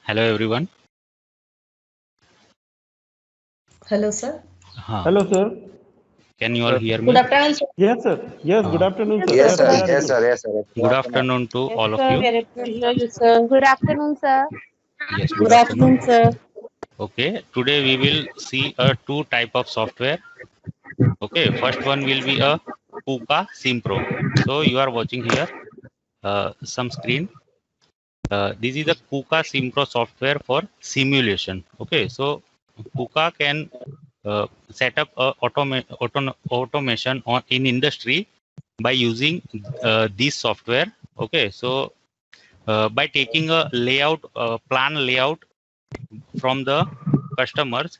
Hello everyone. Hello, sir. हाँ, Hello, sir. can you all Sir. hear Good me? afternoon, sir. Yes, sir. Yes, good हाँ, afternoon, Yes, sir. sir. Yes, Yes, sir. we Good are Yes, able. sir. Yes, sir. Good good afternoon. afternoon to Yes, all of sir. We you. are able to hear you, sir. Good afternoon, sir. Yes, good Good afternoon. afternoon, sir. Okay, today we will see two type of software. Okay, first one will be a KUKA SimPro. So you are watching here some screen. This is the KUKA SimPro software for simulation. Okay, so KUKA can set up a automation on in industry by using this software. Okay, so by taking a layout plan layout from the customers,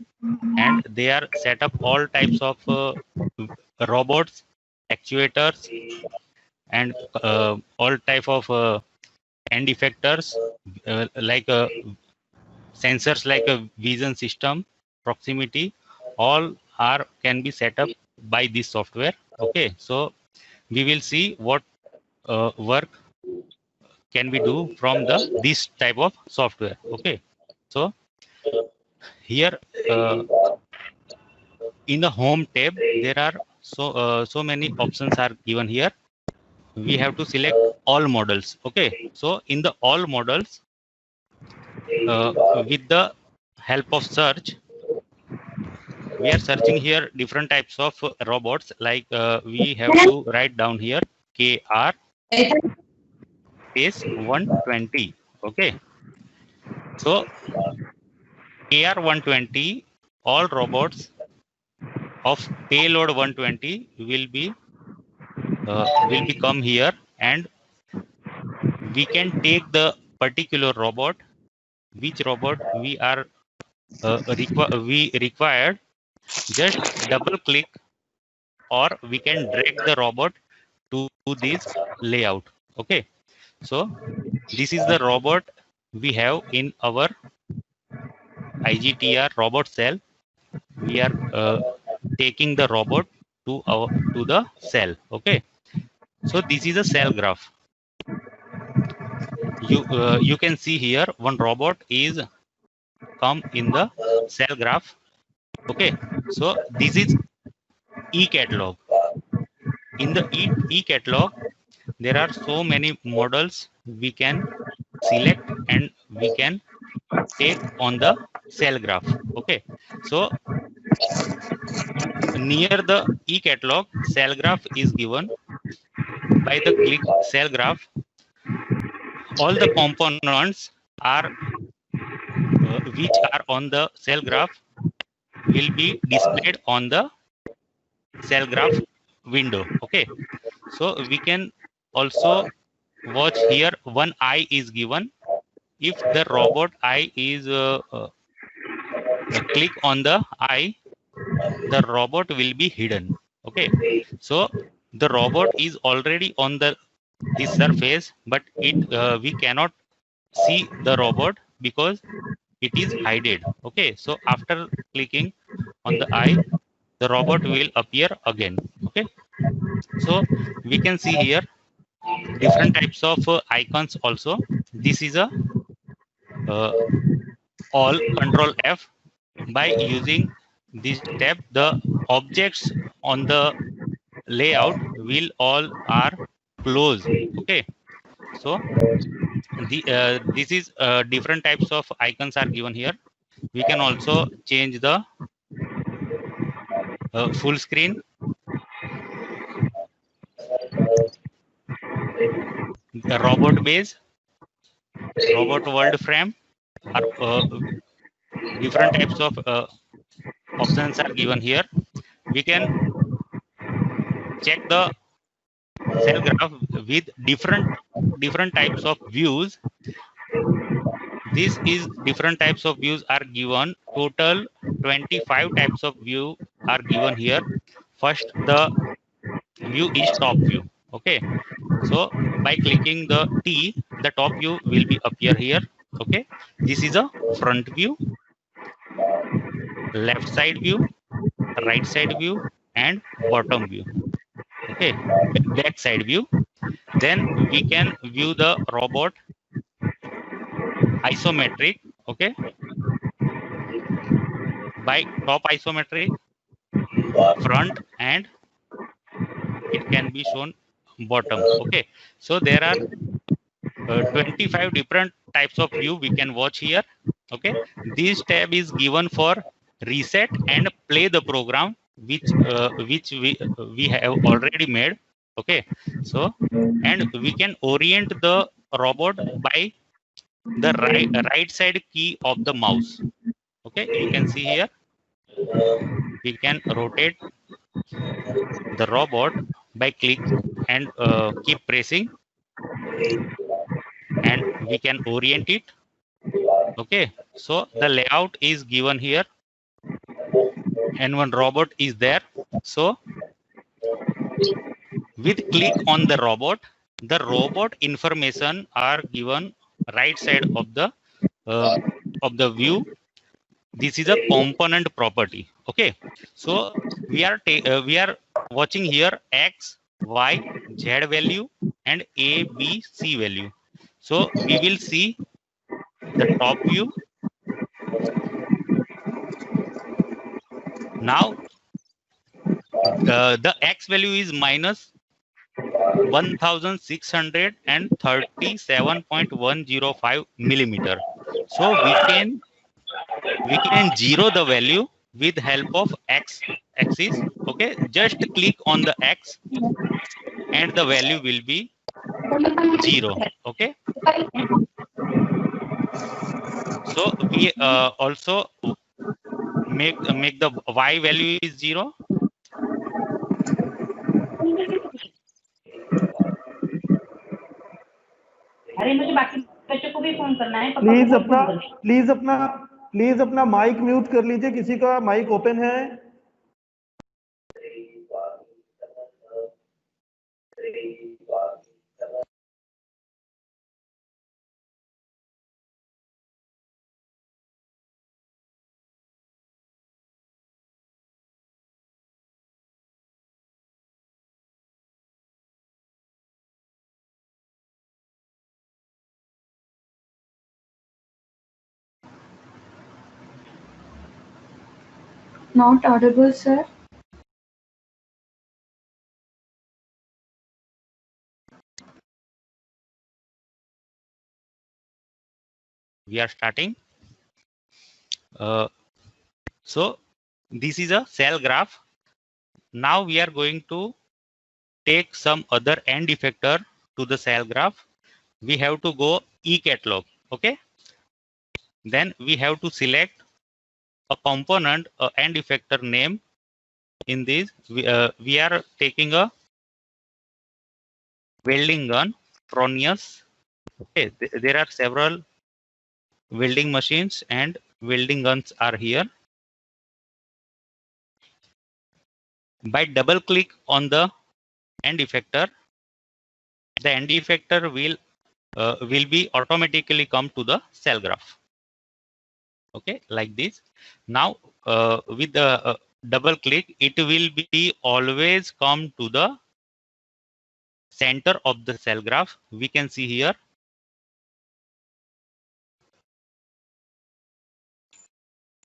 and they are set up all types of robots, actuators, and all type of end effectors, like sensors like a vision system, proximity, all are can be set up by this software. Okay, so we will see what work can we do from the this type of software. Okay, so here in the home tab there are so many options are given here. We have to select all models. Okay, so in the all models, with the help of search, we are searching here different types of robots, like we have to write down here KR space 120. Okay, so KR 120, all robots of payload 120 will be come here, and we can take the particular robot, which robot we are we required. Just double click, or we can drag the robot to this layout. Okay, so this is the robot we have in our IGTR robot cell. We are taking the robot to the cell. Okay, so this is a cell graph. You can see here one robot is come in the cell graph. Okay, so this is e-catalog. In the e-catalog, there are so many models we can select, and we can take on the cell graph. Okay, so near the e-catalog, cell graph is given. By the click cell graph, all the components are which are on the cell graph will be displayed on the cell graph window. Okay, so we can also watch here one eye is given. If the robot eye is click on the eye, the robot will be hidden. Okay, so the robot is already on the this surface, but it we cannot see the robot because it is hidden. Okay, so after clicking on the eye, the robot will appear again. Okay, so we can see here different types of icons also. This is a uh, all control F. By using this tab, the objects on the layout will all are closed. Okay, so the this is different types of icons are given here. We can also change the full screen, the robot base, robot world frame, are different types of options are given here. We can check the cell graph with different types of views. This is different types of views are given. Total 25 types of view are given here. First, the view is top view. Okay, so by clicking the T, the top view will be appear here. Okay, this is a front view, left side view, right side view, and bottom view. Okay, back side view. Then we can view the robot isometric. Okay, by top isometric, front, and it can be shown bottom. Okay, so there are 25 different types of view we can watch here. Okay, this tab is given for reset and play the program which we have already made. Okay, so and we can orient the robot by the right side key of the mouse. Okay, you can see here we can rotate the robot by click and keep pressing, and we can orient it. Okay, so the layout is given here, and one robot is there. So with click on the robot information are given right side uh, of the view. This is a component property. Okay, so we are watching here x, y, z value and a, b, c value. So we will see the top view. Now the x value is minus 1637.105 millimeter. So we can zero the value with help of x axis. Okay, just click on the x and the value will be 0. Okay, so we also make the y value is 0. अरे मुझे बाकी बच्चों को भी phone करना है। Please अपना mic mute कर लीजिए, किसी का माइक ओपन है। Not audible, sir. We are starting. So this is a cell graph. Now we are going to take some other end effector to the cell graph. We have to go e-catalog. Okay, then we have to select a component end effector name. In this we are taking a welding gun, Fronius. Okay, there are several welding machines and welding guns are here. By double click on the end effector, the end effector will be automatically come to the cell graph. Okay, like this. Now with the double click, it will be always come to the center of the cell graph. We can see here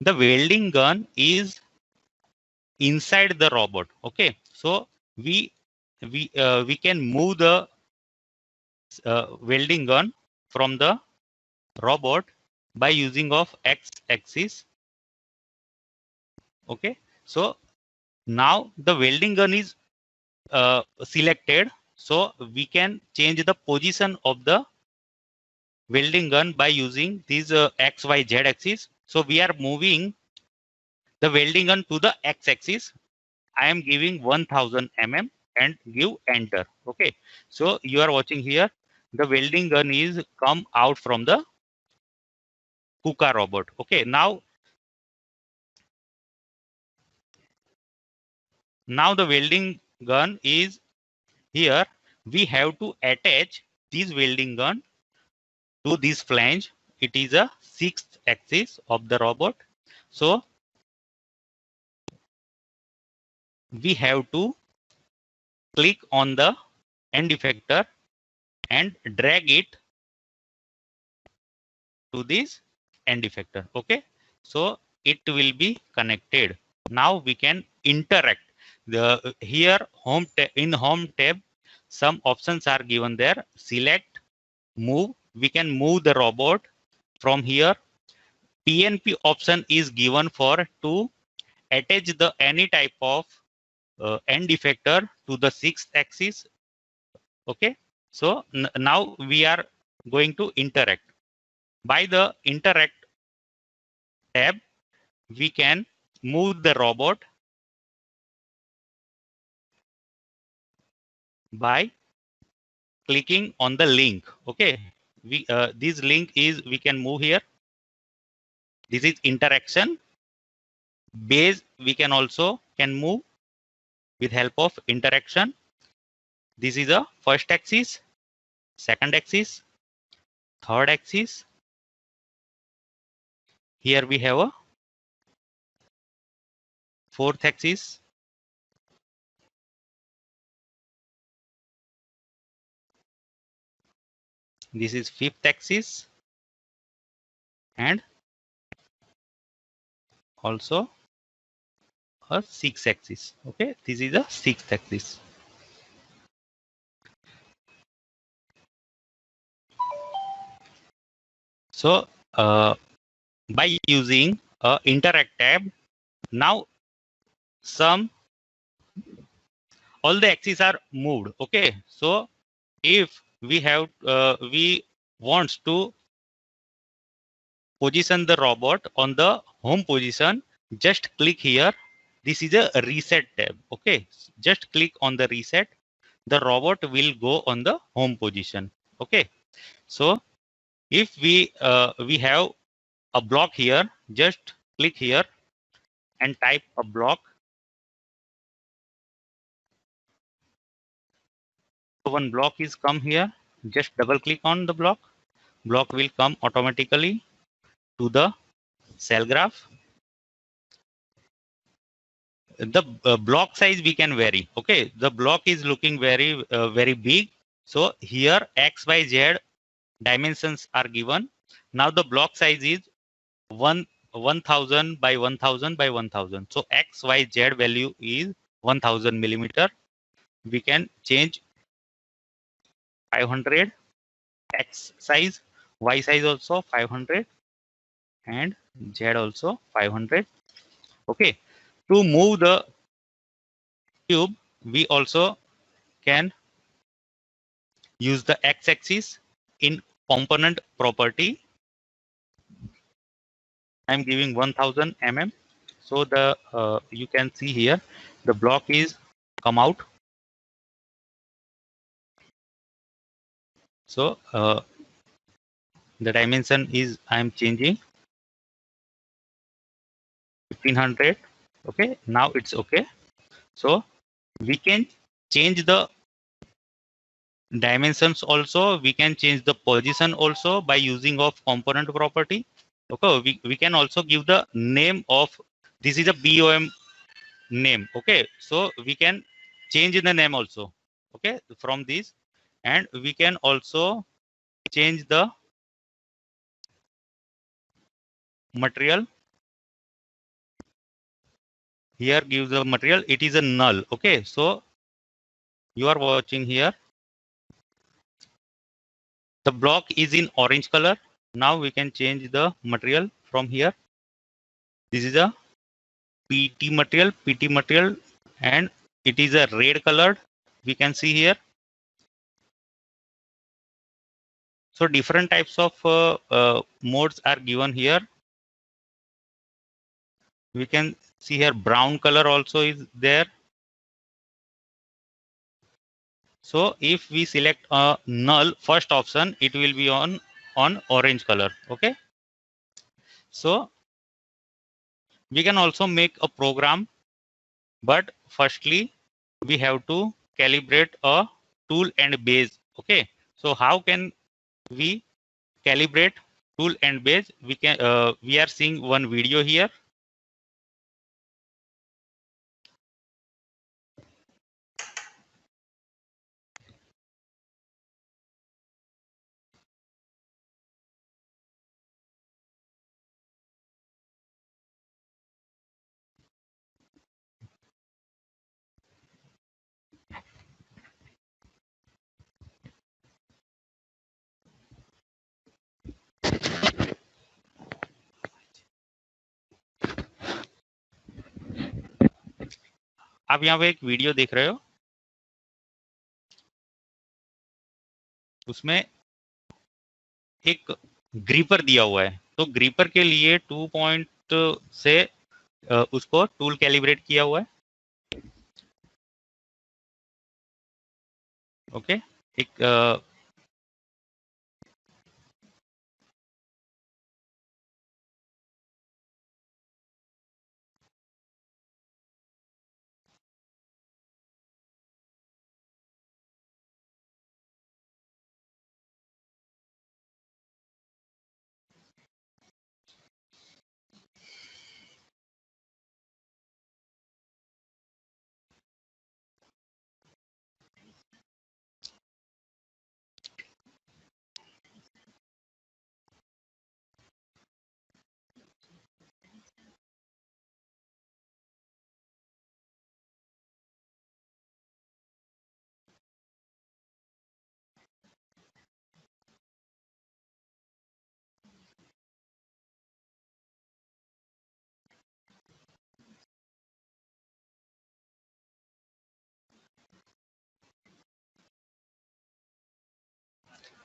the welding gun is inside the robot. Okay, so we can move the welding gun from the robot by using of x axis. Okay, so now the welding gun is selected, so we can change the position of the welding gun by using these x, y, z axis. So we are moving the welding gun to the x axis. I am giving 1000 mm and give enter. Okay, so you are watching here the welding gun is come out from the KUKA robot. Okay, now the welding gun is here. We have to attach this welding gun to this flange. It is a 6th axis of the robot. So we have to click on the end effector and drag it to this end effector. Okay, so it will be connected. Now we can interact. The here in home tab, some options are given there. Select, move. We can move the robot from here. PNP option is given for to attach the any type of end effector to the 6th axis. Okay, so now we are going to interact. By the interact tab, we can move the robot by clicking on the link. Okay, this link is we can move here. This is interaction. Base we can also move with help of interaction. This is a first axis, second axis, third axis. Here we have a fourth axis. This is fifth axis and also a sixth axis. Okay, this is a sixth axis. So by using interact tab, now all the axes are moved. Okay, so if we have we wants to position the robot on the home position, just click here. This is a reset tab. Okay, just click on the reset. The robot will go on the home position. Okay, so if we have a block here, just click here and type a block. So one block is come here. Just double click on the block. Block will come automatically to the cell graph. The block size we can vary. Okay, the block is looking very big. So here X, Y, Z dimensions are given. Now the block size is 1000 by 1000 by 1000. So X, Y, Z value is 1000 millimeter. We can change 500 X size, Y size also 500 and Z also 500. Okay, to move the cube, we also can use the x-axis in component property. I'm giving 1000 mm. So the you can see here the block is come out. So the dimension is I'm changing 1500. Okay, now it's okay. So we can change the dimensions also. We can change the position also by using of component property. Okay, we can also give the name of this is a BOM name. Okay, so we can change the name also. Okay, from this, and we can also change the material. Here gives the material, it is a null. Okay, so you are watching here the block is in orange color. Now we can change the material from here. This is a PT material, and it is a red colored. We can see here. So different types of modes are given here. We can see here brown color also is there. So if we select a null first option, it will be on orange color. Okay, so we can also make a program, but firstly we have to calibrate a tool and base. Okay, so how can we calibrate tool and base? We are seeing one video here. आप यहाँ पे एक video देख रहे हो, उसमें एक gripper दिया हुआ है। तो ग्रीपर के लिए 2 पॉइंट से उसको टूल कैलिब्रेट किया हुआ है। ओके, एक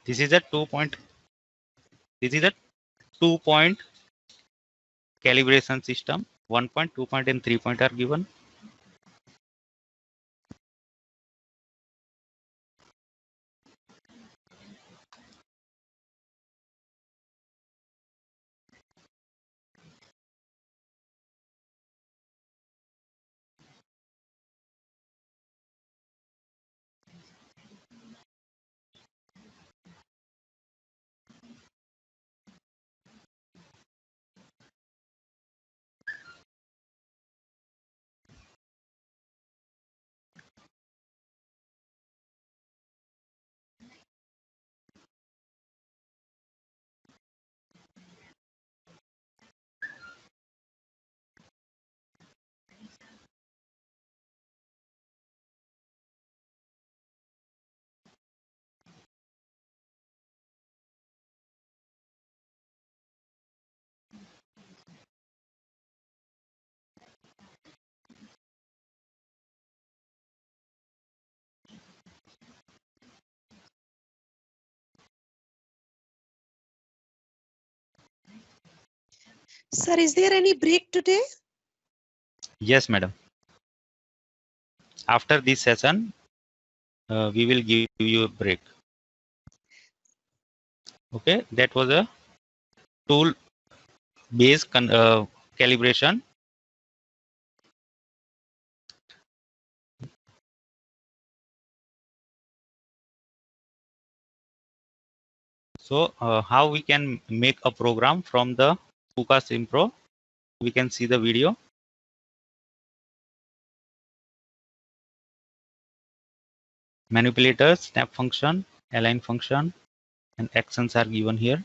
this is a 2 point, this is a 2 point calibration system. 1 point, 2 point and 3 point are given. Sir, is there any break today? Yes, madam. After this session, we will give you a break. Okay, that was a tool based calibration. So how we can make a program from the KUKA Simpro? We can see the video. Manipulators, snap function, align function, and actions are given here.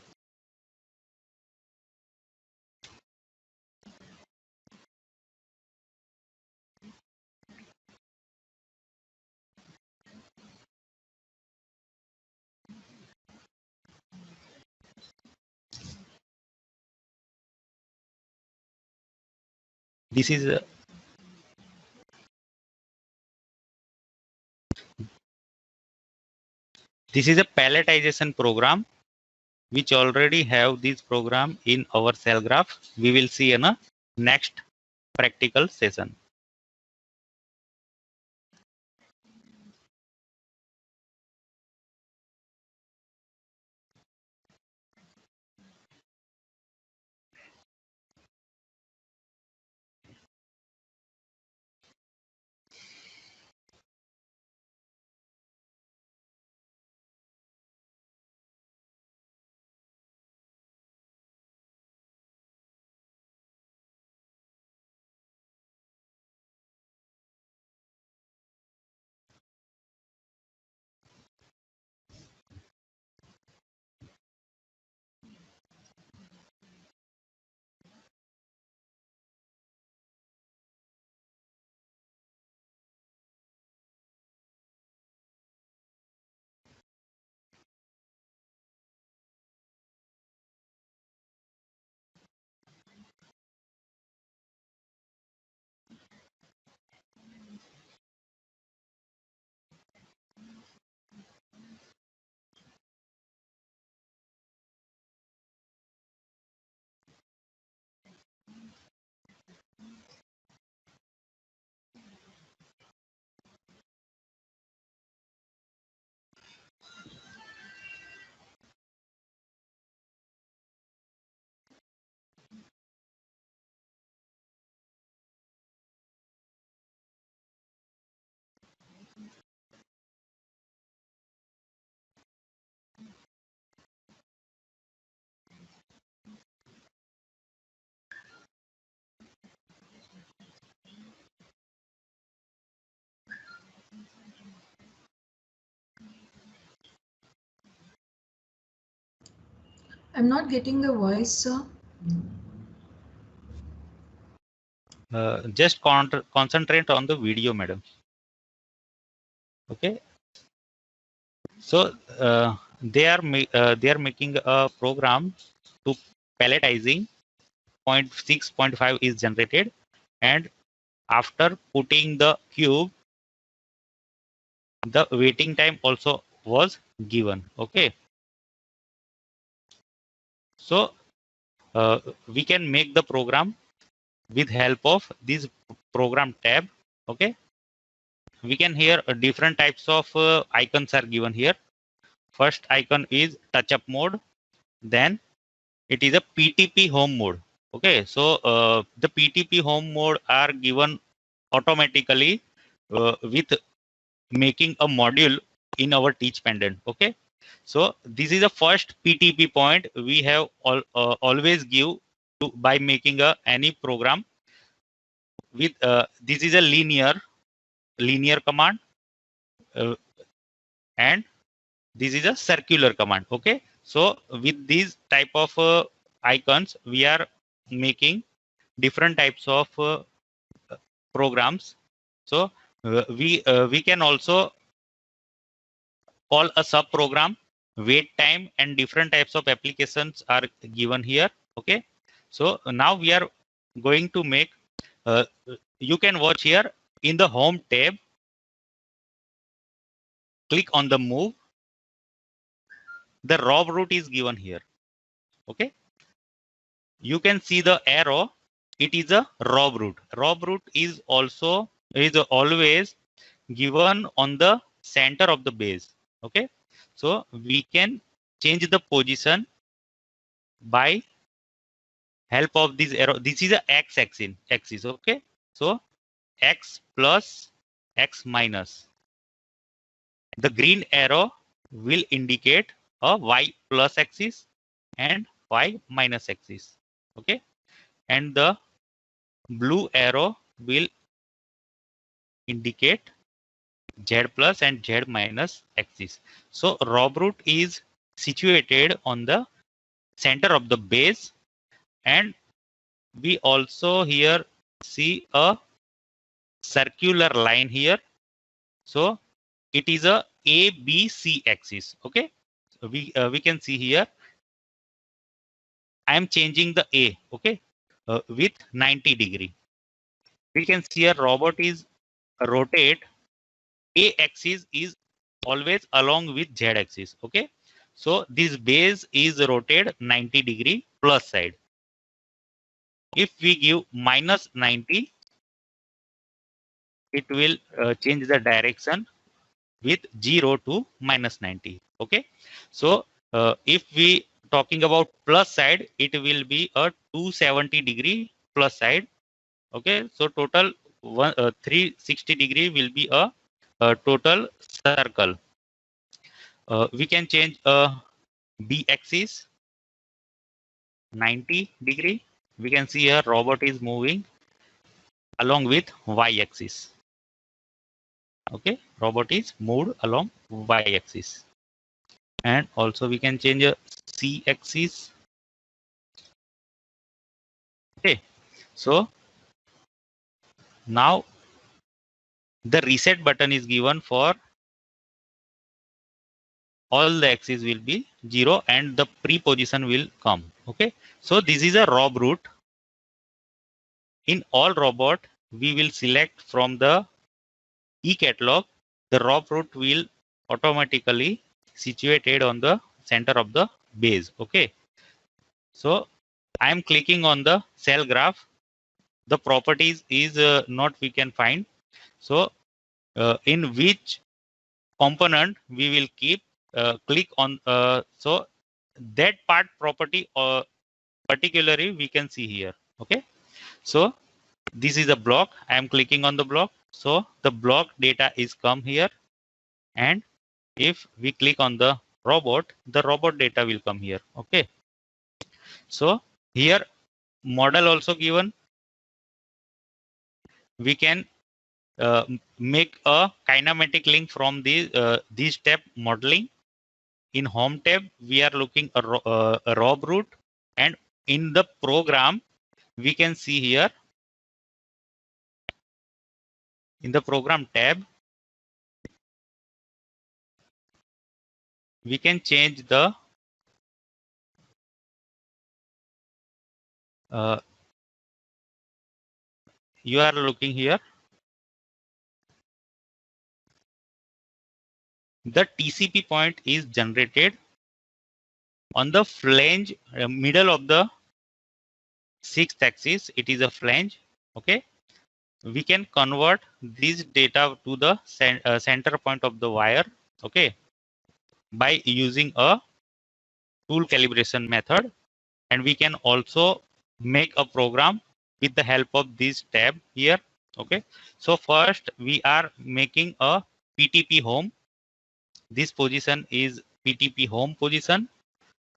This is a palletization program which already have this program in our cell graph. We will see in a next practical session. I'm not getting the voice, sir. Just concentrate on the video, madam. Okay. So they are making a program to palletizing. 0.6, 0.5 is generated, and after putting the cube, the waiting time also was given. Okay. So we can make the program with help of this program tab. Okay. We can here different types of icons are given here. First icon is touch up mode. Then it is a PTP home mode. Okay. So the PTP home mode are given automatically with making a module in our teach pendant. Okay. So this is the first PTP point we have always give to by making any program with this is a linear command, and this is a circular command. Okay. So with these type of icons, we are making different types of programs. So we can also call a sub program. Wait time and different types of applications are given here. Okay. So now we are going to make you can watch here in the home tab. Click on the move. The rob route is given here. Okay. You can see the arrow. It is a rob route. Rob route is always given on the center of the base. Okay. So we can change the position by help of this arrow. This is a axis. Okay. So x plus x minus. The green arrow will indicate a y plus axis and y minus axis. Okay. And the blue arrow will indicate z plus and z minus axis. So rob route is situated on the center of the base, and we also here see a circular line here. So it is a ABC axis. Okay. So we can see here I am changing the A. Okay. With 90 degree. We can see a robot is rotate. A axis is always along with Z axis. Okay. So this base is rotated 90 degree plus side. If we give minus 90, it will change the direction with 0 to minus 90. Okay. So if we talking about plus side, it will be a 270 degree plus side. Okay. So total 360 degree will be a total circle. We can change B axis 90 degree. We can see a robot is moving along with Y axis. Okay, robot is moved along Y axis. And also we can change a C axis. Okay, so now the reset button is given for all the axes will be 0 and the pre-position will come. Okay, so this is a rob route. In all robot, we will select from the e-catalog. The rob route will automatically situated on the center of the base. Okay, so I am clicking on the cell graph. The properties is not we can find. So in which component we will keep click on so that part property particularly we can see here. Okay, so this is a block. I am clicking on the block. So the block data is come here, and if we click on the robot data will come here. Okay, so here model also given. We can make a kinematic link from these step modeling in home tab, we are looking a rob root, and in the program, we can see here in the program tab, we can change the you are looking here, the TCP point is generated on the flange middle of the 6th axis. It is a flange. Okay, we can convert this data to the center point of the wire. Okay, by using a tool calibration method, and we can also make a program with the help of this tab here. Okay, so first we are making a PTP home. This position is PTP home position.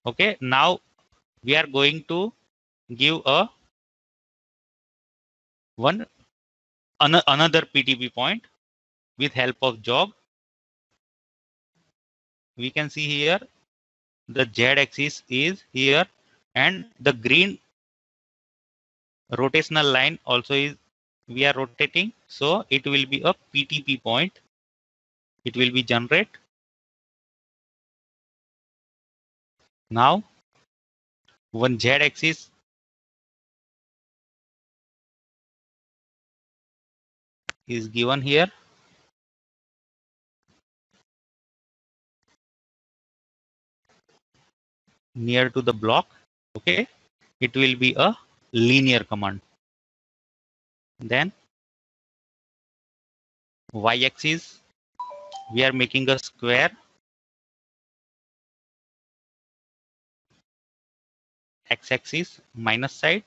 Okay, now we are going to give a another PTP point with help of jog. We can see here the Z axis is here, and the green rotational line also is we are rotating, so it will be a PTP point. It will be generate. Now one Z axis is given here. Near to the block. Okay, it will be a linear command. Then Y axis, we are making a square. X axis minus side.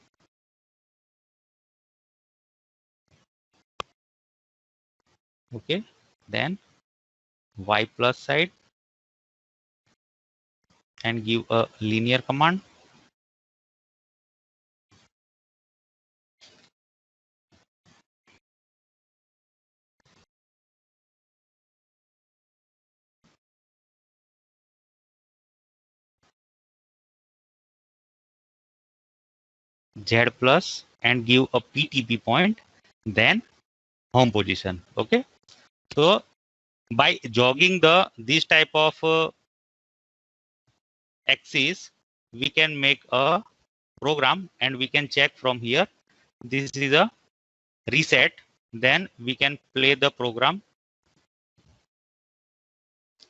Okay, then Y plus side, and give a linear command. Z plus, and give a PTP point, then home position. Okay, so by jogging this type of axis, we can make a program, and we can check from here. This is a reset. Then we can play the program.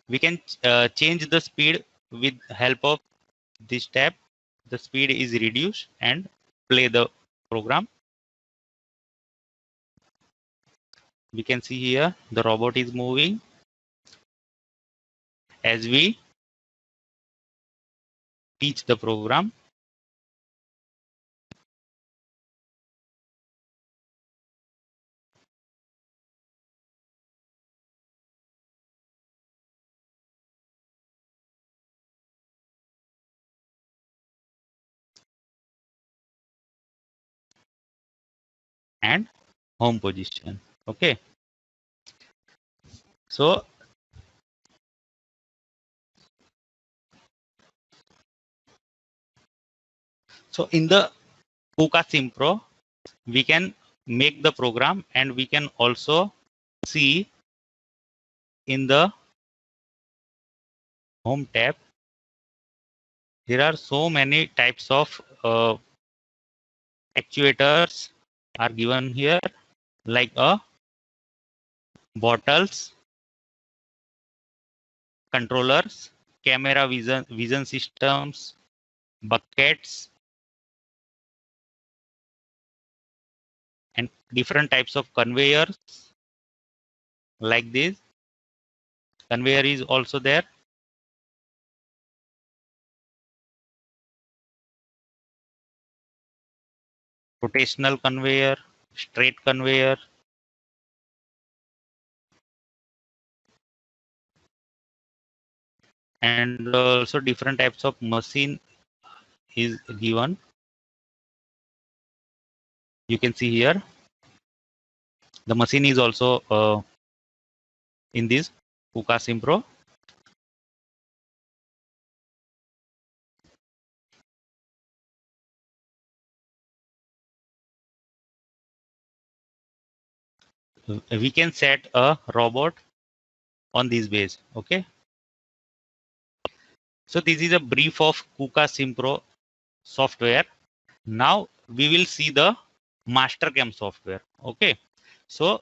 We can change the speed with help of this tab. The speed is reduced, and play the program. We can see here the robot is moving as we teach the program. And home position. Okay, so in the KUKA Simpro, we can make the program, and we can also see in the home tab, there are so many types of actuators are given here, like bottles, controllers, camera vision systems, buckets, and different types of conveyors like this. Conveyor is also there. Rotational conveyor, straight conveyor, and also different types of machine is given. You can see here the machine is also in this KUKA Simpro. we can set a robot on this base. Okay. So this is a brief of KUKA SimPro software. Now we will see the Mastercam software. Okay. So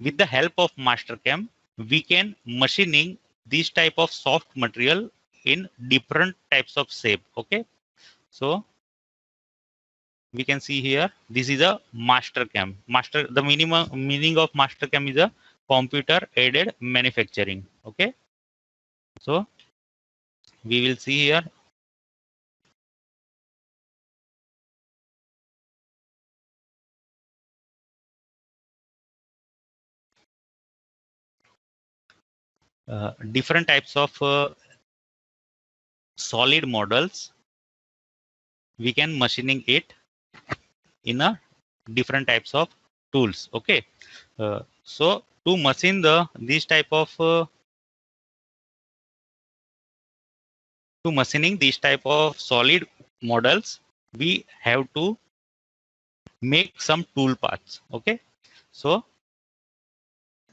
with the help of Mastercam, we can machining this type of soft material in different types of shape. Okay. So we can see here, this is a Mastercam. The meaning of Mastercam is a computer aided manufacturing. Okay. So we will see here. Different types of solid models. We can machining it in a different types of tools. Okay. So to machine this type of to machining these type of solid models, we have to make some tool paths. Okay. So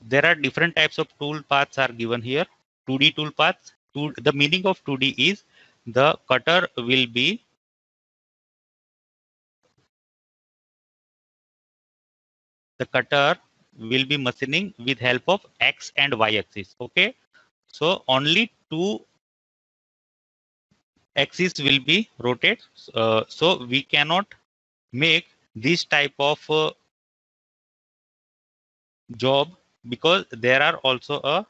there are different types of tool paths are given here. 2D tool paths. The meaning of 2D is the cutter will be machining with help of X and Y axis. Okay. So only two axis will be rotated. So we cannot make this type of job because there are also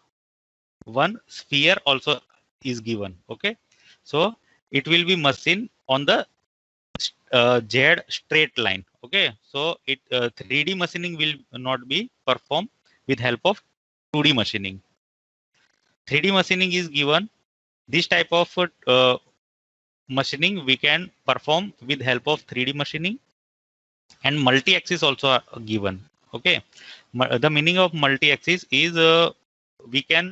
one sphere also is given. Okay. So it will be machined on the Z straight line. Okay. So 3D machining will not be performed with help of 2D machining. 3D machining is given. This type of machining we can perform with help of 3D machining, and multi-axis also are given. Okay. The meaning of multi-axis is we can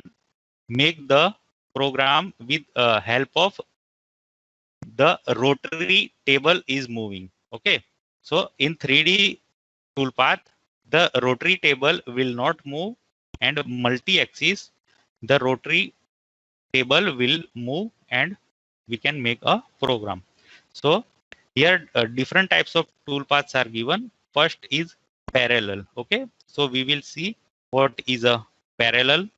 make the program with help of the rotary table is moving. Okay. So in 3D toolpath, the rotary table will not move, and multi-axis, the rotary table will move, and we can make a program. So here different types of toolpaths are given. First is parallel. Okay. So we will see what is a parallel.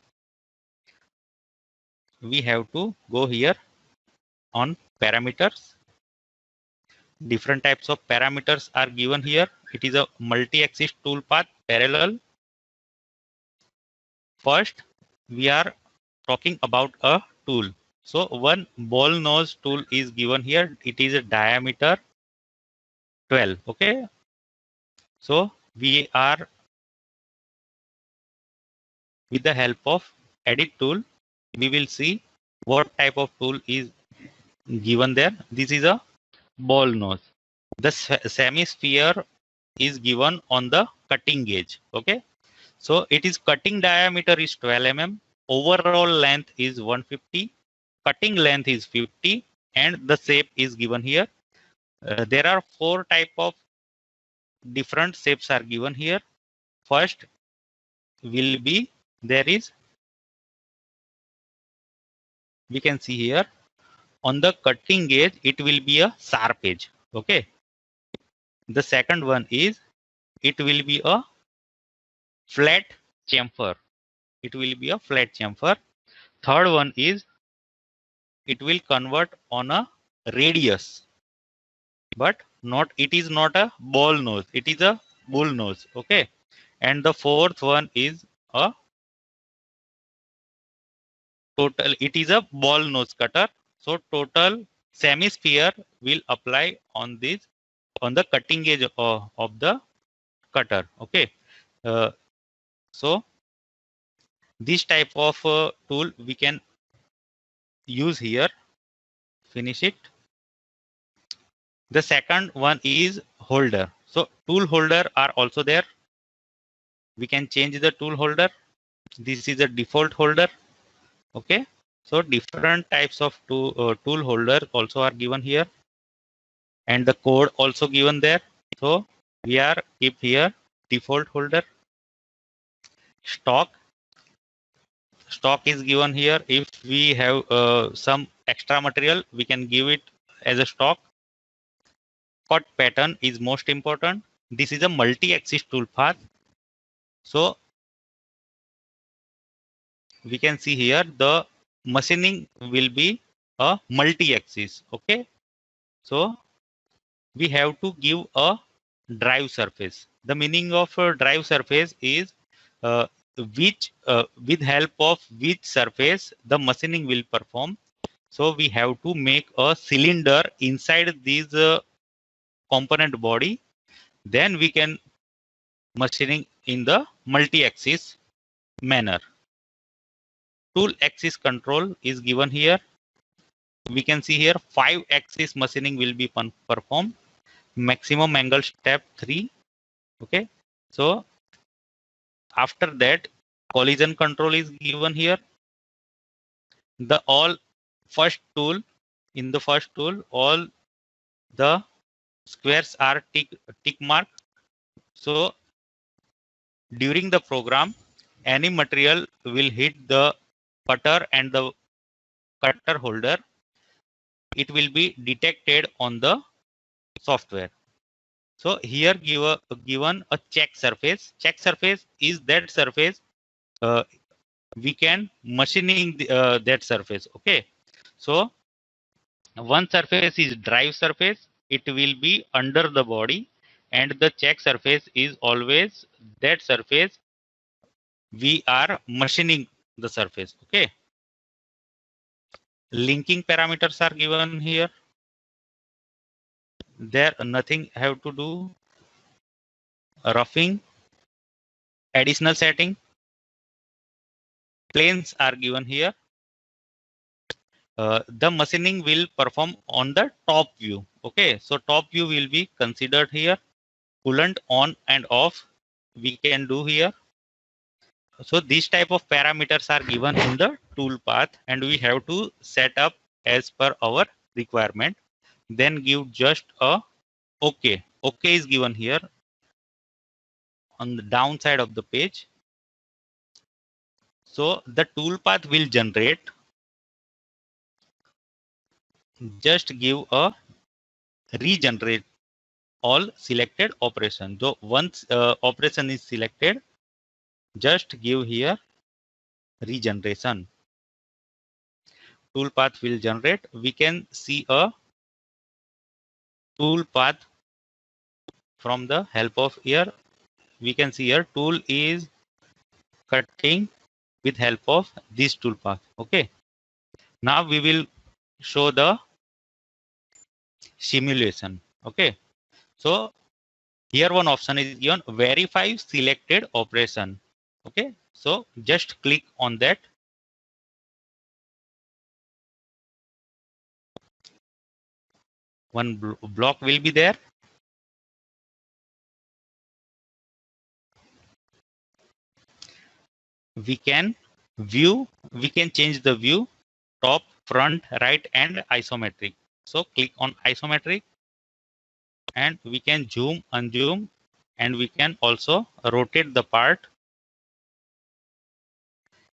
We have to go here on parameters. Different types of parameters are given here. It is a multi-axis toolpath parallel. First, we are talking about a tool. So one ball nose tool is given here. It is a diameter 12. Okay. So we are with the help of edit tool, we will see what type of tool is given there. This is a ball nose. The semi-sphere is given on the cutting gauge. Okay. So it is cutting diameter is 12 mm. Overall length is 150. Cutting length is 50, and the shape is given here. There are 4 type of different shapes are given here. First will be we can see here on the cutting gauge, it will be a sharp edge. Okay. The second one is it will be a flat chamfer. It will be a flat chamfer. Third one is it will convert on a radius, but it is not a ball nose. It is a bull nose. Okay. And the fourth one is a total. It is a ball nose cutter. So total semi-sphere will apply on the cutting edge of the cutter. Okay. So this type of tool we can use here. Finish it. The second one is holder. So tool holder are also there. We can change the tool holder. This is a default holder. Okay. So different types of tool holder also are given here, and the code also given there. So we are keep here default holder. stock is given here. If we have some extra material, we can give it as a stock. Cut pattern is most important. This is a multi-axis toolpath. So we can see here the machining will be a multi-axis. Okay, so we have to give a drive surface. The meaning of a drive surface is with help of which surface the machining will perform. So we have to make a cylinder inside this component body. Then we can machining in the multi-axis manner. Tool axis control is given here. We can see here 5-axis machining will be performed. Maximum angle step 3. Okay, so after that collision control is given here. The first tool, in the first tool, all the squares are tick mark. So during the program, any material will hit the cutter and the cutter holder. It will be detected on the software. So here given a check surface. Check surface is that surface we can machining that surface. Okay, so one surface is drive surface. It will be under the body, and the check surface is always that surface we are machining the surface. Okay, linking parameters are given here. There nothing have to do. Roughing, additional setting, planes are given here. The machining will perform on the top view. Okay, so top view will be considered here. Coolant on and off we can do here. So these type of parameters are given in the tool path, and we have to set up as per our requirement. Then give just a OK. OK is given here on the down side of the page. So the tool path will generate. Just give a regenerate all selected operation. So once operation is selected, just give here regeneration. Tool path will generate. We can see a tool path from the help of here. We can see here tool is cutting with help of this tool path. Okay, now we will show the simulation. Okay, so here one option is given, verify selected operation. Okay, so just click on that. One block will be there. We can change the view, top, front, right, and isometric. So click on isometric, and we can zoom, unzoom, and we can also rotate the part,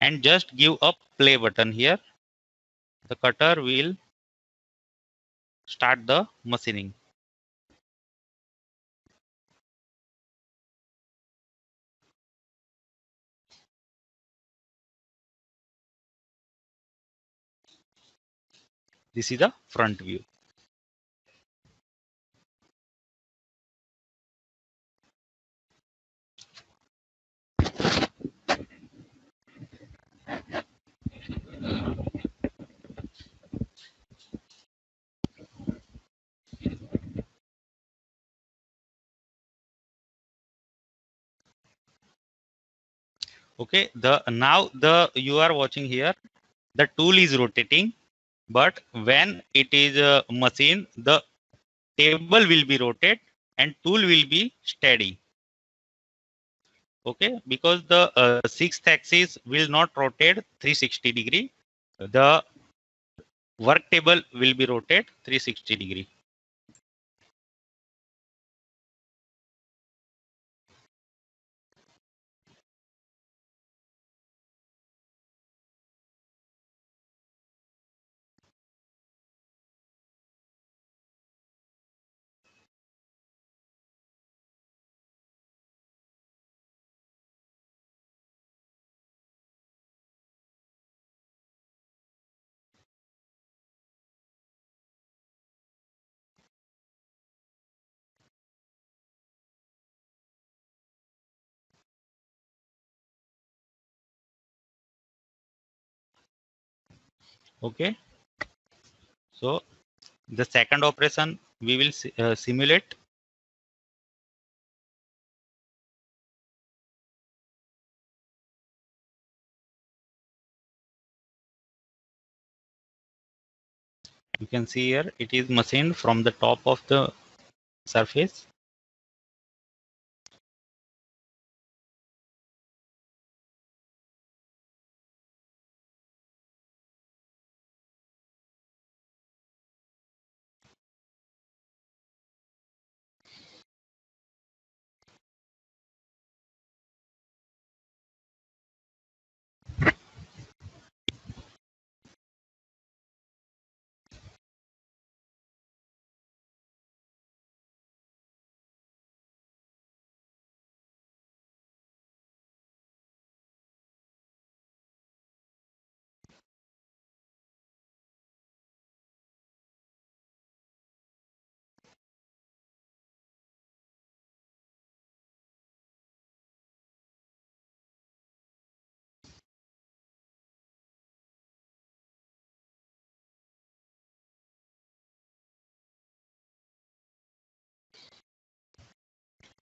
and just give a play button here. The cutter will start the machining. This is the front view. Okay, now you are watching here, the tool is rotating, but when it is a machine, the table will be rotate and tool will be steady. Okay, because the sixth axis will not rotate 360 degree. The work table will be rotate 360 degree. Okay. So the second operation we will simulate. You can see here it is machined from the top of the surface.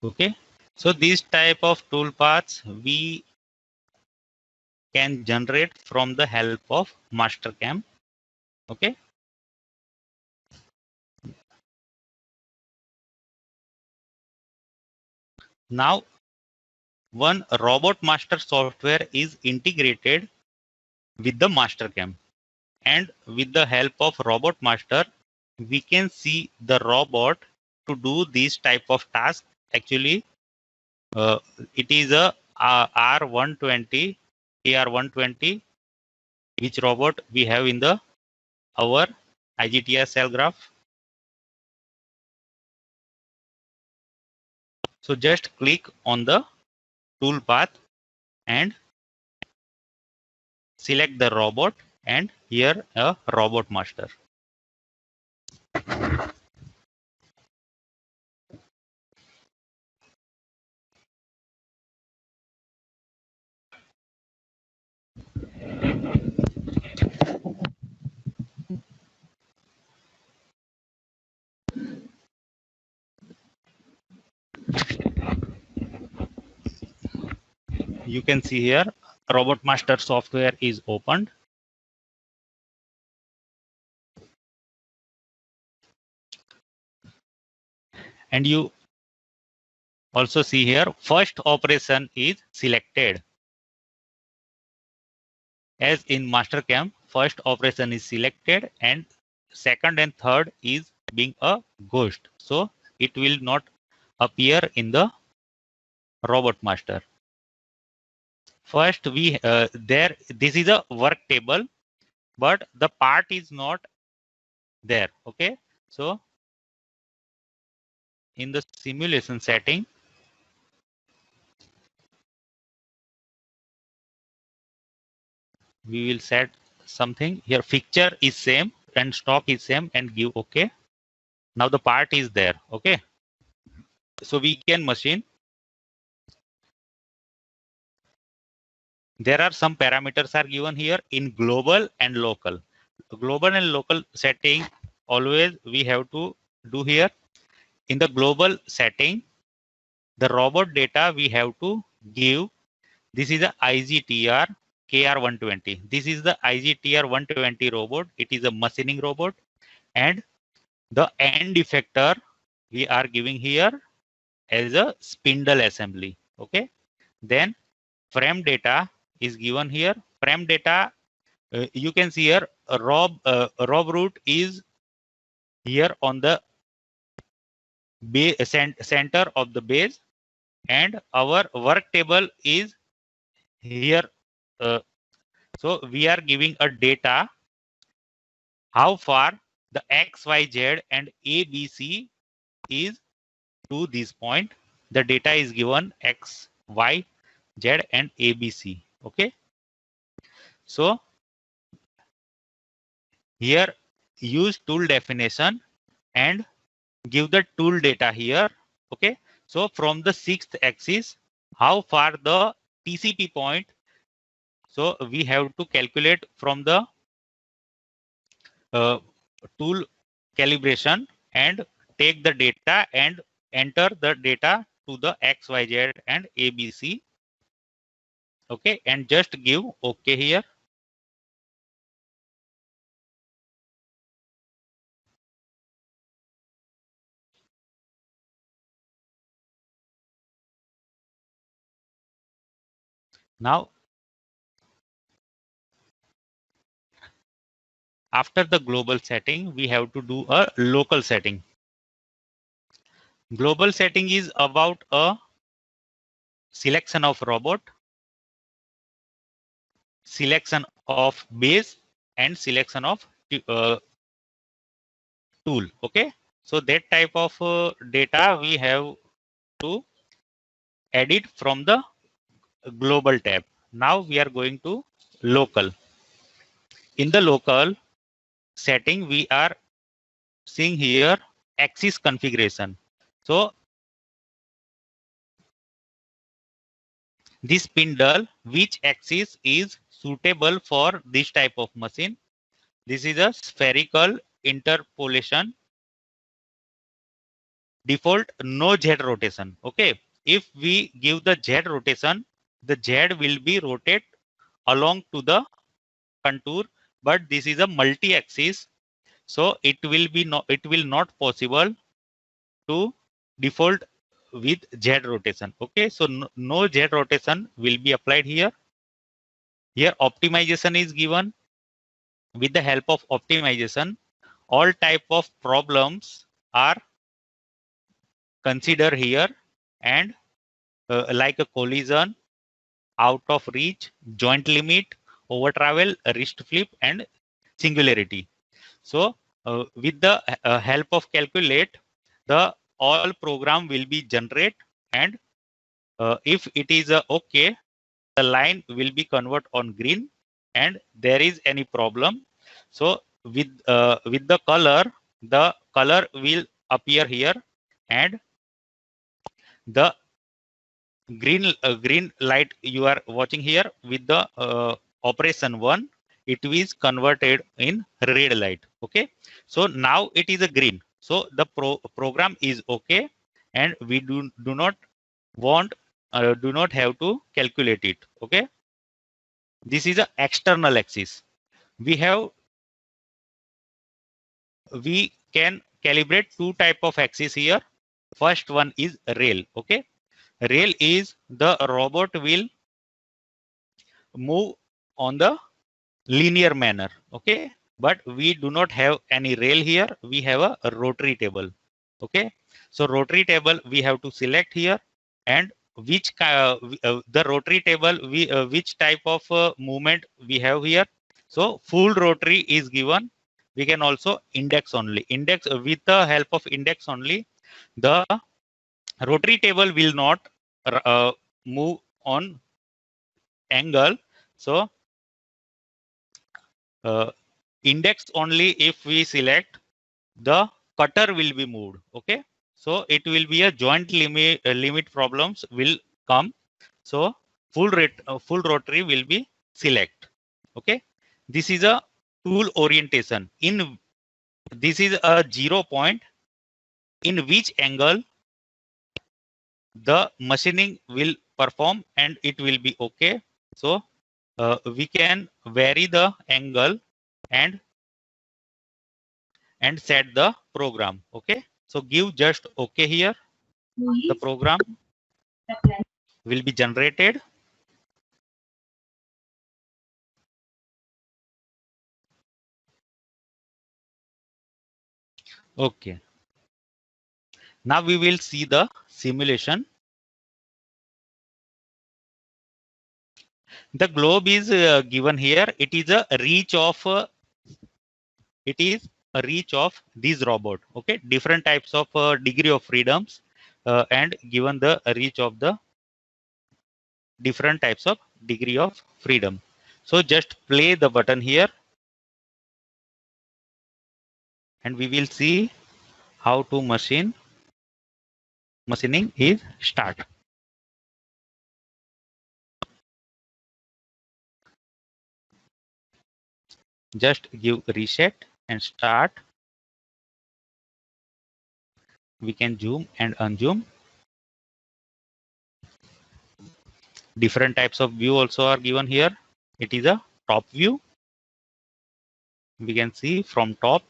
Okay. So these type of toolpaths we can generate from the help of Mastercam. Okay. Now one Robot Master software is integrated with the Mastercam, and with the help of Robot Master we can see the robot to do these type of tasks. Actually it is a R120 AR120, which robot we have in the our IGTR cell graph. So just click on the toolpath and select the robot, and here a Robot Master. You can see here Robot Master software is opened. And you also see here first operation is selected. As in Mastercam, first operation is selected and second and third is being a ghost. So it will not appear in the Robot Master. First we this is a work table, but the part is not there. Okay. So in the simulation setting, we will set something here. Fixture is same and stock is same, and give OK. Now the part is there. Okay. So we can machine. There are some parameters are given here in global and local. Global and local setting always we have to do here. In the global setting, the robot data we have to give. This is a IGTR KR120. This is the IGTR 120 robot. It is a machining robot, and the end effector we are giving here as a spindle assembly. Okay. Then frame data is given here. Frame data, you can see here Rob root is here on the center of the base, and our work table is here. So we are giving a data how far the X, Y, Z and A, B, C is to this point. The data is given X, Y, Z and A, B, C. Okay. So here use tool definition and give the tool data here. Okay. So from the sixth axis, how far the TCP point. So we have to calculate from the tool calibration and take the data and enter the data to the XYZ and ABC. Okay, and just give OK here. Now, after the global setting, we have to do a local setting. Global setting is about a selection of robot, selection of base, and selection of tool. Okay, so that type of data we have to edit from the global tab. Now we are going to local. In the local setting, we are seeing here axis configuration. So this spindle, which axis is suitable for this type of machine? This is a spherical interpolation. Default no Z rotation. Okay, if we give the Z rotation, the Z will be rotate along to the contour, but this is a multi-axis, so it will not possible to default with Z rotation. Okay, so no Z rotation will be applied here. Here optimization is given. With the help of optimization, all type of problems are considered here, and like a collision, out of reach, joint limit, over travel, wrist flip, and singularity. So with the help of calculate, the all program will be generate, and if it is okay, the line will be convert on green, and there is any problem. So with the color will appear here, and the green light you are watching here with the operation 1, it is converted in red light. Okay, so now it is a green, so the program is okay, and we do not want do not have to calculate it. Okay, this is a external axis. We can calibrate two type of axis here. First one is rail. Okay, rail is the robot will move on the linear manner. Okay, but we do not have any rail here. We have a rotary table. Okay, so rotary table we have to select here, and which the rotary table which type of movement we have here. So full rotary is given. We can also index only. Index with the help of index only, the rotary table will not move on angle. So index only if we select, the cutter will be moved. Okay, so it will be a joint limit problems will come. So full rotary will be select. Okay, this is a tool orientation. In this is a 0 point in which angle the machining will perform, and it will be okay. So we can vary the angle and set the program. Okay, so give just okay here. The program will be generated. Okay, now we will see the simulation. The globe is given here. It is a reach of this robot. Okay, different types of degree of freedoms, and given the reach of the different types of degree of freedom. So just play the button here, and we will see how to machining is start. Just give reset. and start. We can zoom and unzoom. Different types of view also are given here. It is a top view. We can see from top.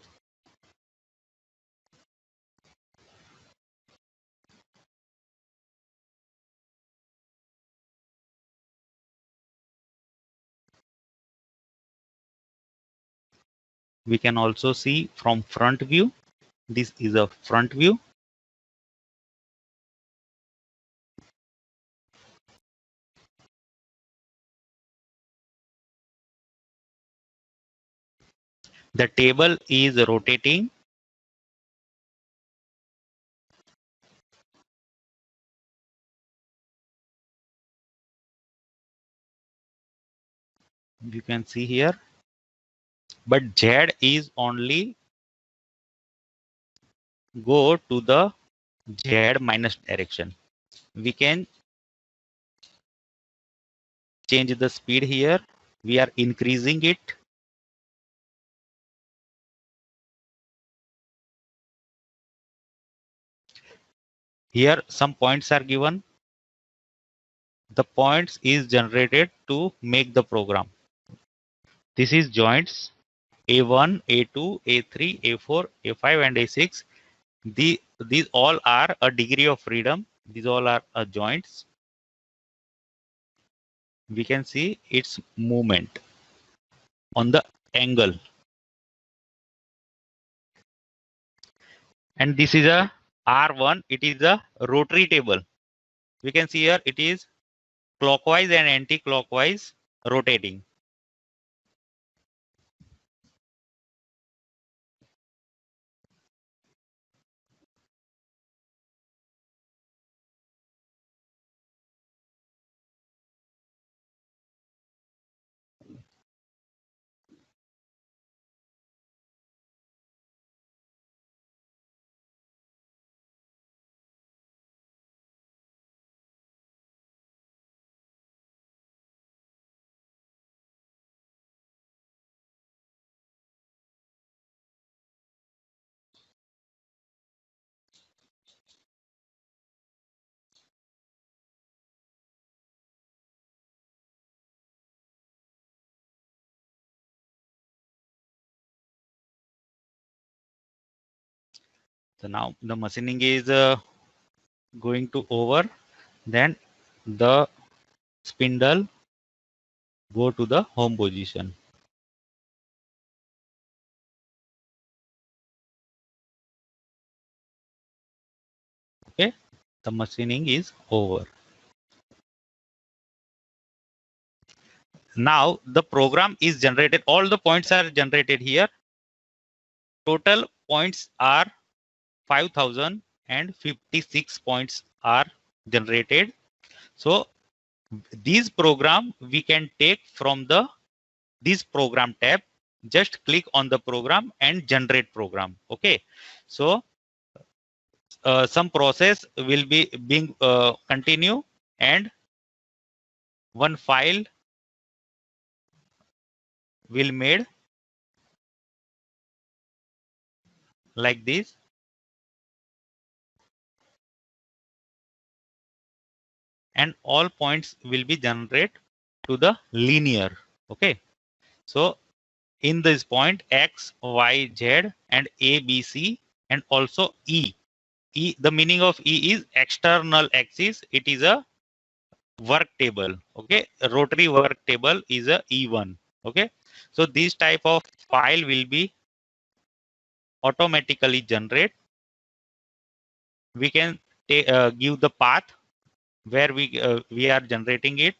We can also see from front view. This is a front view. The table is rotating. You can see here, but Z is only go to the Z minus direction. We can change the speed here. We are increasing it. Here some points are given. The points is generated to make the program. This is joints A1, A2, A3, A4, A5 and A6. These all are a degree of freedom. These all are joints. We can see its movement on the angle. And this is a R1. It is a rotary table. We can see here it is clockwise and anti-clockwise rotating. So now the machining is going to over. Then the spindle go to the home position. Okay, the machining is over. Now the program is generated. All the points are generated here. Total points are 5056 points are generated. So these program we can take from the this program tab. Just click on the program and generate program. Okay, so some process will be being continue, and one file will made like this. And all points will be generated to the linear. Okay, so in this point X, Y, Z and A, B, C and also E. The meaning of E is external axis. It is a work table. Okay, a rotary work table is a E1. Okay, so this type of file will be automatically generate. We can give the path where we are generating it.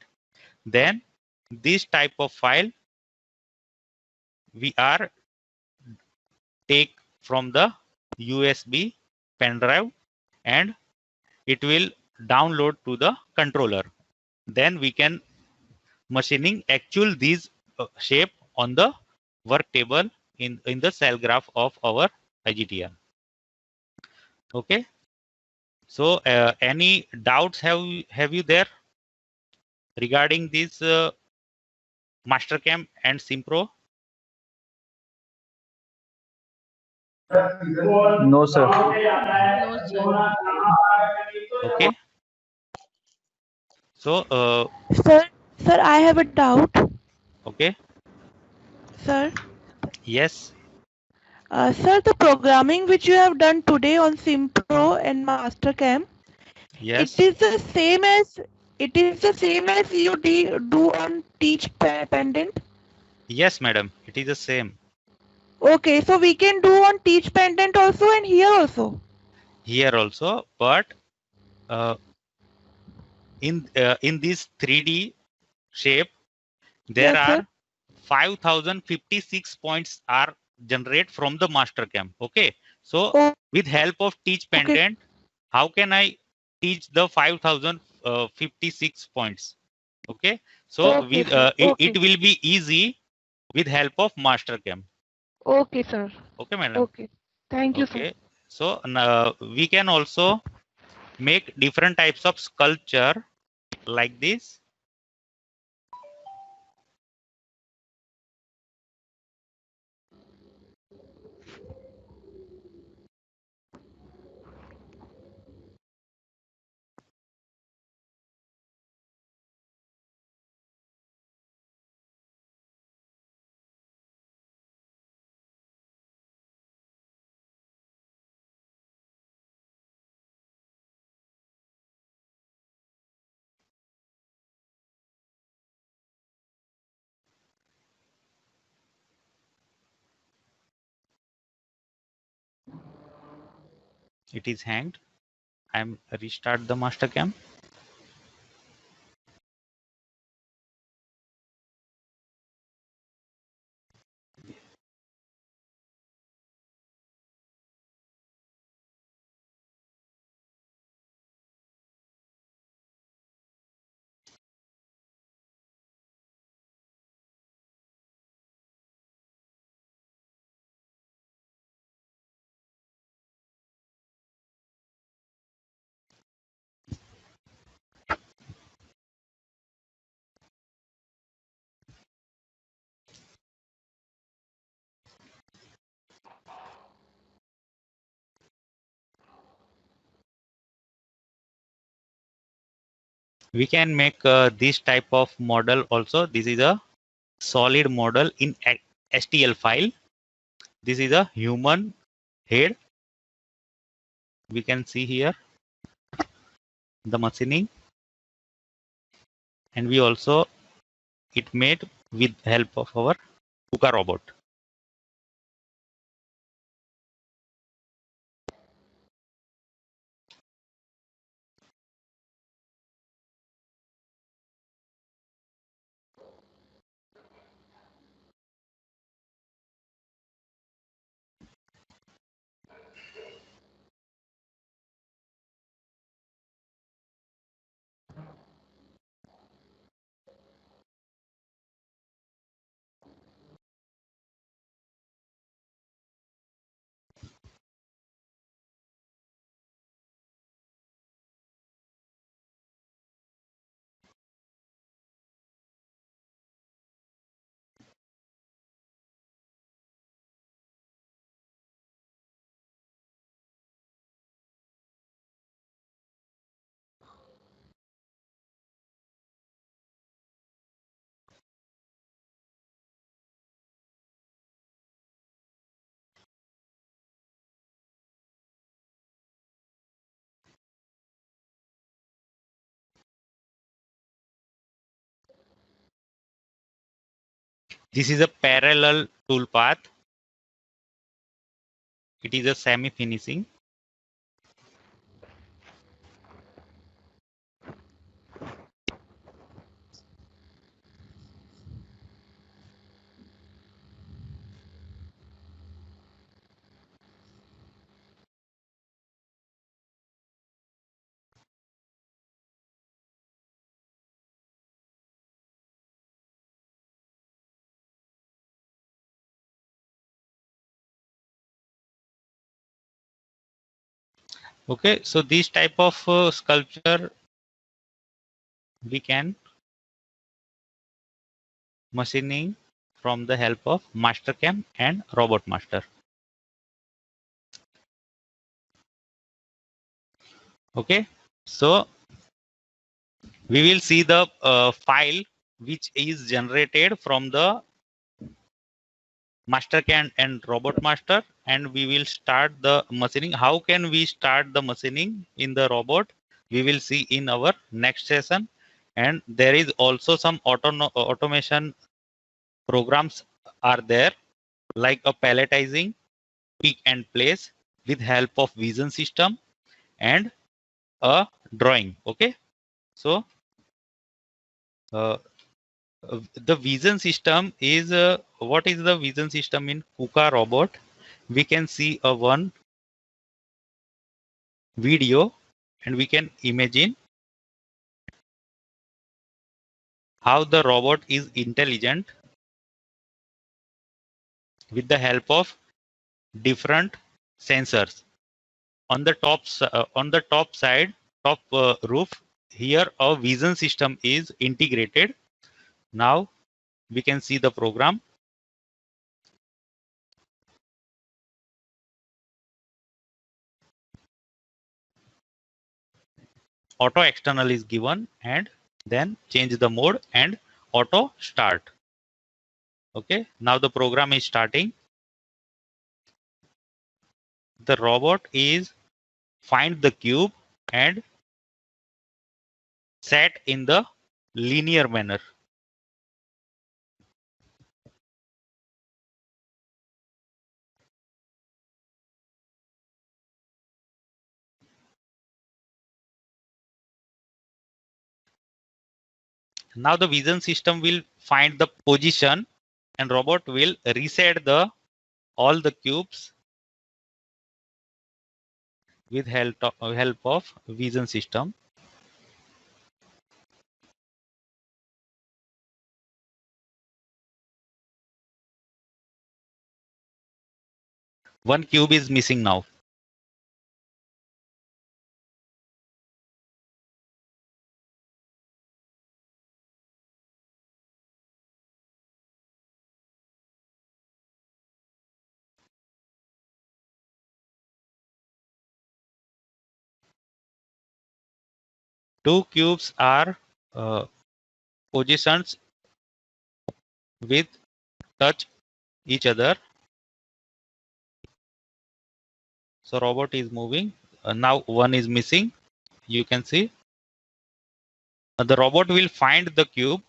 Then this type of file we are take from the USB pen drive and it will download to the controller. Then we can machining actual these shape on the work table in the cell graph of our IGTR. Okay, so any doubts have you there regarding this Mastercam and Simpro? No, sir. No, sir. Okay. So, Sir, sir, I have a doubt. okay. Sir, Yes. sir, the programming which you have done today on Simpro and Mastercam, it Yes. is the same as you do on Teach Pendant. Yes, madam. It is the same Okay, so we can do on Teach Pendant also and here also. here also, but uh, in this 3D shape, there Yes, sir. are 5056 points are generated from the Mastercam. Okay. So Oh, with help of Teach okay. Pendant, how can I teach the 5056 points? Okay. So Okay, with sir. it Okay. will be easy with help of Mastercam. Okay, sir. Okay, madam. Okay. Thank you, sir. Okay. So we can also make different types of sculpture like this. It is hanged. I'm restart the Mastercam. We can make this type of model also. This is a solid model in STL file. This is a human head. We can see here the machining, and we also it made with help of our KUKA robot. This is a parallel toolpath. It is a semi-finishing. Okay, so this type of sculpture we can machining from the help of Mastercam and Robot Master. Okay, so we will see the file which is generated from the Mastercam and Robot Master, and we will start the machining. How can we start the machining in the robot? We will see in our next session. And there is also some automation programs are there, like a palletizing, pick and place with help of vision system, and a drawing. Okay, so the vision system is what is the vision system in KUKA robot? We can see a one video and we can imagine how the robot is intelligent with the help of different sensors. On the top side, top roof, here a vision system is integrated. Now we can see the program. Auto external is given and then change the mode and auto start. Okay, now the program is starting. The robot is find the cube and set in the linear manner. Now the vision system will find the position and robot will reset the all the cubes with help of vision system. One cube is missing now. Two cubes are positions with touch each other. So robot is moving. Now one is missing. You can see. The robot will find the cube.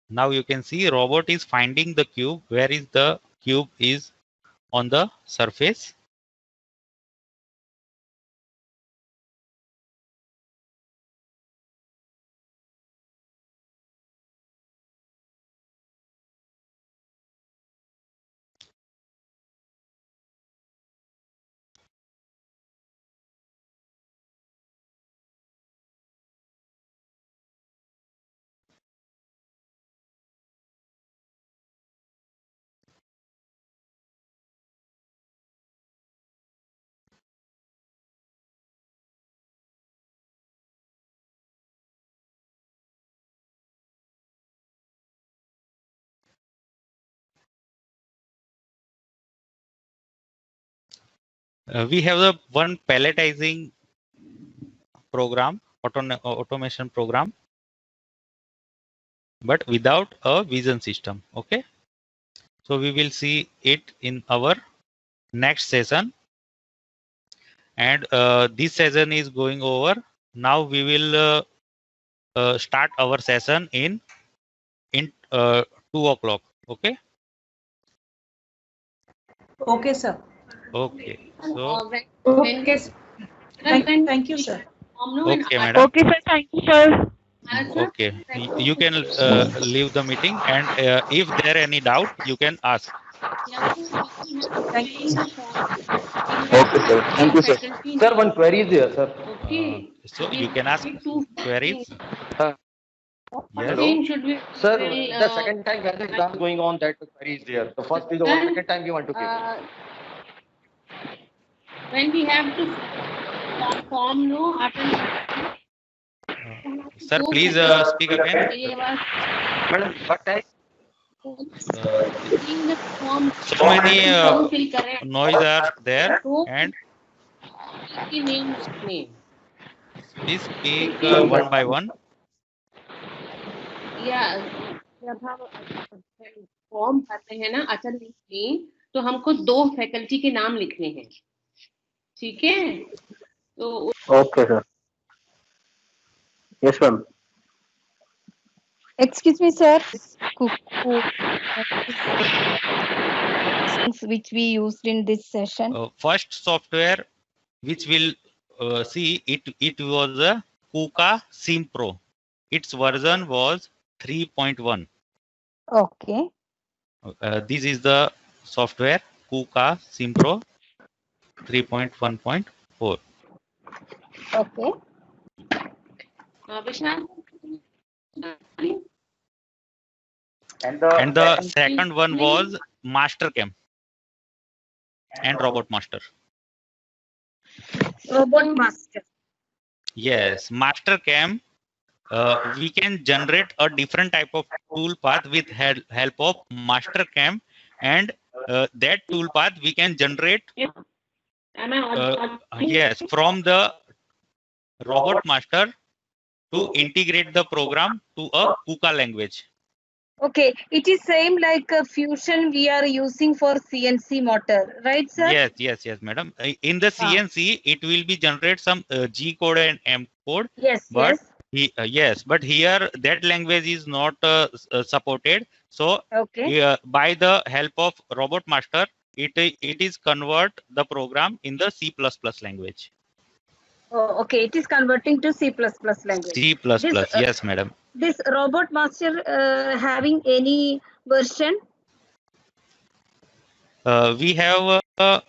Now you can see robot is finding the cube. Where is the cube is on the surface. We have the one palletizing program, automation program, but without a vision system. Okay, so we will see it in our next session, and this session is going over. Now we will start our session in 2 o'clock. Okay. Okay, sir. Okay. So Okay. Thank you, sir. okay, madam. Okay, sir. Thank you, sir. Okay, you can leave the meeting, and if there any doubt, you can ask. Thank you, sir. Okay, sir. Thank you, sir. Sir, one query is there, sir. So you can ask queries. Uh, Yes. Hello. Sir, the second time when the exam is going on, that query is there. The first is over, second time you want to give. When we have to form no after Sir, please speak again. Madam, what type? So many noise are there, and please speak one by one. जब हम form भरते हैं ना अचल में, तो हमको 2 faculty के नाम लिखने हैं, ठीक है? तो Okay, sir. Yes, ma'am. Excuse me, sir. Which we used in this session. First software which will see it was a KUKA SIMPRO. Its version was 3.1. Okay. This is the software KUKA SIMPRO 3.1.4. Okay. Vishal, And the second one was MasterCam and Robot Master. Robot Master. Yes, MasterCam. We can generate a different type of toolpath with help of MasterCam, and that toolpath we can generate am I audible? yes from the Robot Master to integrate the program to a KUKA language. Okay, it is same like a fusion we are using for CNC motor, right, sir? Yes, madam. In the CNC, it will be generate some G code and M code. Yes, but yes. but here that language is not supported. So Okay. by the help of Robot Master, it is convert the program in the C++ language. Oh, okay, it is converting to C++ language. C++, yes, madam. This Robot Master having any version? We have a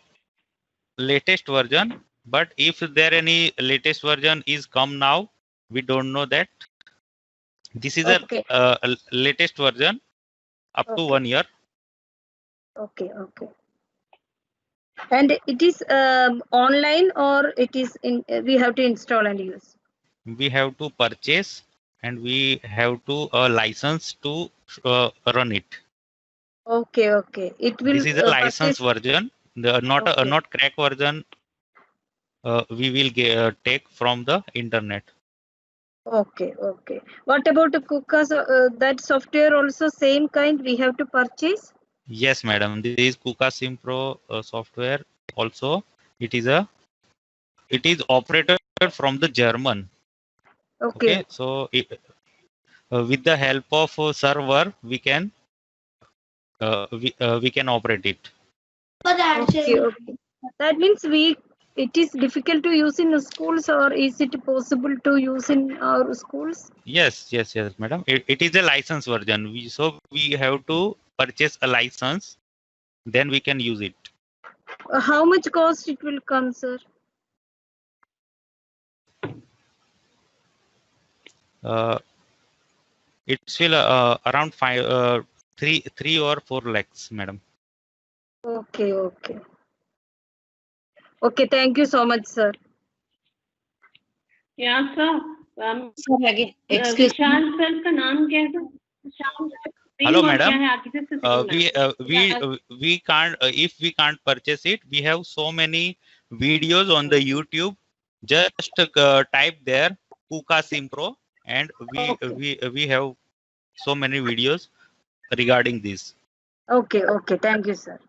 latest version, but if there any latest version is come now, we don't know that. This is a latest version up to 1 year. Okay. And it is online, or it is in we have to install and use? We have to purchase and we have to license to run it. Okay. It will. This is a license version, not crack version. We will take from the internet. Okay. What about the KUKA? That software also same kind we have to purchase? Yes, madam. This is KUKA SIMPRO software. Also, it is operated from the German. Okay. So with the help of a server, we can operate it. Okay. That means it is difficult to use in the schools, or is it possible to use in our schools? Yes, madam. It is a license version. We have to purchase a license, then we can use it. How much cost it will come, sir? It's still around 3 or 4 lakhs, madam. Okay. Thank you so much, sir. Yeah, sir. Excuse Vishal sir का नाम क्या है? Hello, madam. We can't if we can't purchase it. We have so many videos on the YouTube. Just type there KUKA SIMPRO, and we have so many videos regarding this. Okay. Thank you, sir.